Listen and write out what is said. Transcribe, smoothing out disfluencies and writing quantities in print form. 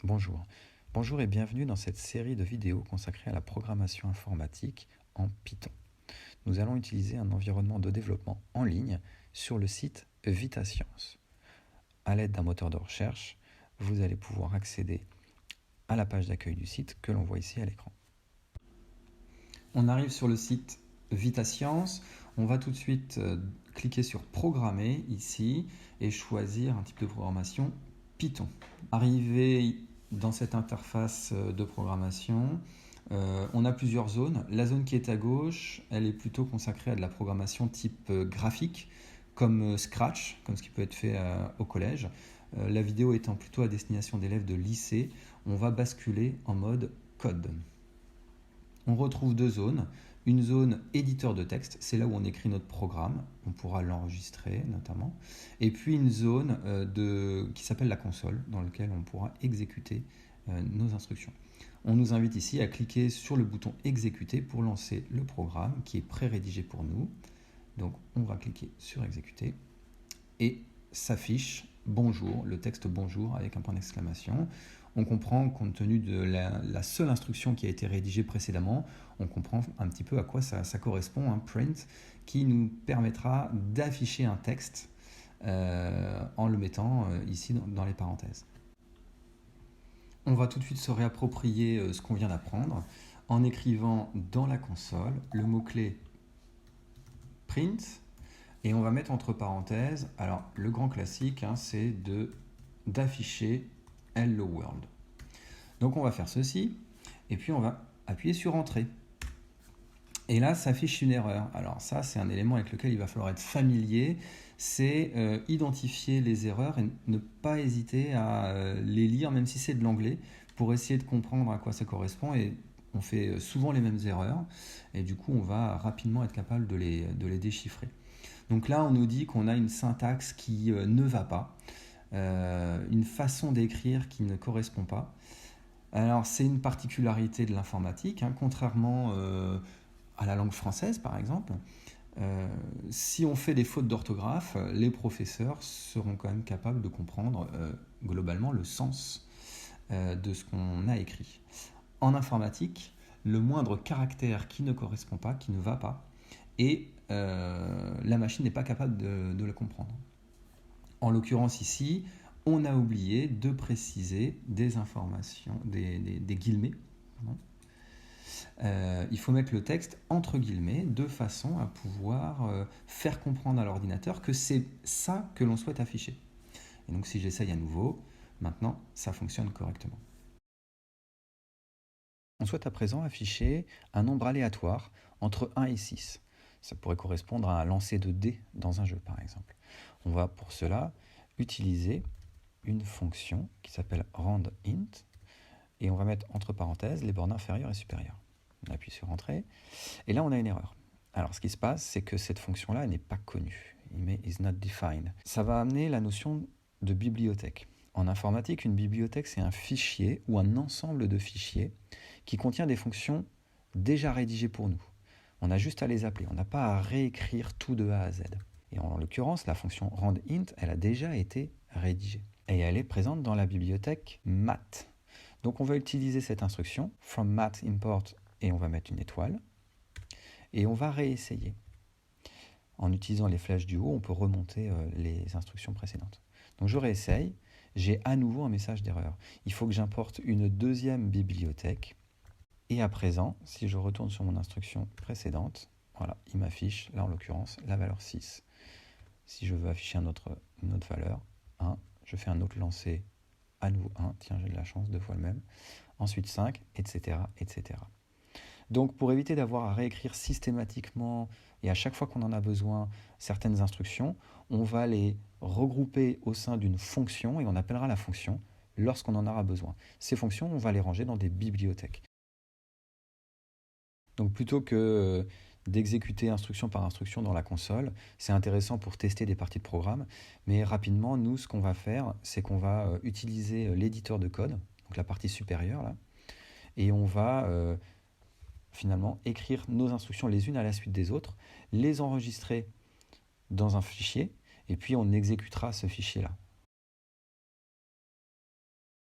Bonjour. Bonjour et bienvenue dans cette série de vidéos consacrée à la programmation informatique en Python. Nous allons utiliser un environnement de développement en ligne sur le site VitaScience. À l'aide d'un moteur de recherche, vous allez pouvoir accéder à la page d'accueil du site que l'on voit ici à l'écran. On arrive sur le site VitaScience. On va tout de suite cliquer sur Programmer ici et choisir un type de programmation Python. Arrivé dans cette interface de programmation, on a plusieurs zones. La zone qui est à gauche, elle est plutôt consacrée à de la programmation type graphique, comme Scratch, comme ce qui peut être fait au collège. La vidéo étant plutôt à destination d'élèves de lycée, on va basculer en mode code. On retrouve deux zones. Une zone éditeur de texte, c'est là où on écrit notre programme, on pourra l'enregistrer notamment. Et puis une zone qui s'appelle la console, dans laquelle on pourra exécuter nos instructions. On nous invite ici à cliquer sur le bouton exécuter pour lancer le programme qui est pré-rédigé pour nous. Donc on va cliquer sur exécuter et s'affiche bonjour, le texte bonjour avec un point d'exclamation. On comprend, compte tenu de la seule instruction qui a été rédigée précédemment, on comprend un petit peu à quoi ça correspond, un print qui nous permettra d'afficher un texte en le mettant ici dans les parenthèses. On va tout de suite se réapproprier ce qu'on vient d'apprendre en écrivant dans la console le mot-clé print et on va mettre entre parenthèses, alors le grand classique, c'est d'afficher Hello World. Donc on va faire ceci, et puis on va appuyer sur Entrée. Et là, s'affiche une erreur. Alors ça, c'est un élément avec lequel il va falloir être familier, c'est identifier les erreurs et ne pas hésiter à les lire, même si c'est de l'anglais, pour essayer de comprendre à quoi ça correspond. Et on fait souvent les mêmes erreurs, et du coup, on va rapidement être capable de les déchiffrer. Donc là, on nous dit qu'on a une syntaxe qui ne va pas, une façon d'écrire qui ne correspond pas. Alors, c'est une particularité de l'informatique, contrairement à la langue française, par exemple. Si on fait des fautes d'orthographe, les professeurs seront quand même capables de comprendre globalement le sens de ce qu'on a écrit. En informatique, le moindre caractère qui ne correspond pas, qui ne va pas, et la machine n'est pas capable de le comprendre. En l'occurrence ici, on a oublié de préciser des informations, des guillemets. Il faut mettre le texte entre guillemets de façon à pouvoir faire comprendre à l'ordinateur que c'est ça que l'on souhaite afficher. Et donc si j'essaye à nouveau, maintenant ça fonctionne correctement. On souhaite à présent afficher un nombre aléatoire entre 1 et 6. Ça pourrait correspondre à un lancer de dés dans un jeu, par exemple. On va pour cela utiliser une fonction qui s'appelle randint et on va mettre entre parenthèses les bornes inférieures et supérieures. On appuie sur Entrée et là on a une erreur. Alors ce qui se passe, c'est que cette fonction-là n'est pas connue. Il met is not defined. Ça va amener la notion de bibliothèque. En informatique, une bibliothèque, c'est un fichier ou un ensemble de fichiers qui contient des fonctions déjà rédigées pour nous. On a juste à les appeler, on n'a pas à réécrire tout de A à Z. Et en l'occurrence, la fonction randint, elle a déjà été rédigée. Et elle est présente dans la bibliothèque math. Donc on va utiliser cette instruction, from math import, et on va mettre une étoile. Et on va réessayer. En utilisant les flèches du haut, on peut remonter les instructions précédentes. Donc je réessaye, j'ai à nouveau un message d'erreur. Il faut que j'importe une deuxième bibliothèque. Et à présent, si je retourne sur mon instruction précédente, voilà, il m'affiche, là en l'occurrence, la valeur 6. Si je veux afficher une autre valeur, 1, je fais un autre lancer, à nouveau 1, tiens j'ai de la chance, 2 fois le même, ensuite 5, etc., etc. Donc pour éviter d'avoir à réécrire systématiquement et à chaque fois qu'on en a besoin certaines instructions, on va les regrouper au sein d'une fonction et on appellera la fonction lorsqu'on en aura besoin. Ces fonctions, on va les ranger dans des bibliothèques. Donc plutôt que d'exécuter instruction par instruction dans la console, c'est intéressant pour tester des parties de programme, mais rapidement, nous, ce qu'on va faire, c'est qu'on va utiliser l'éditeur de code, donc la partie supérieure, là, et on va finalement écrire nos instructions les unes à la suite des autres, les enregistrer dans un fichier, et puis on exécutera ce fichier-là.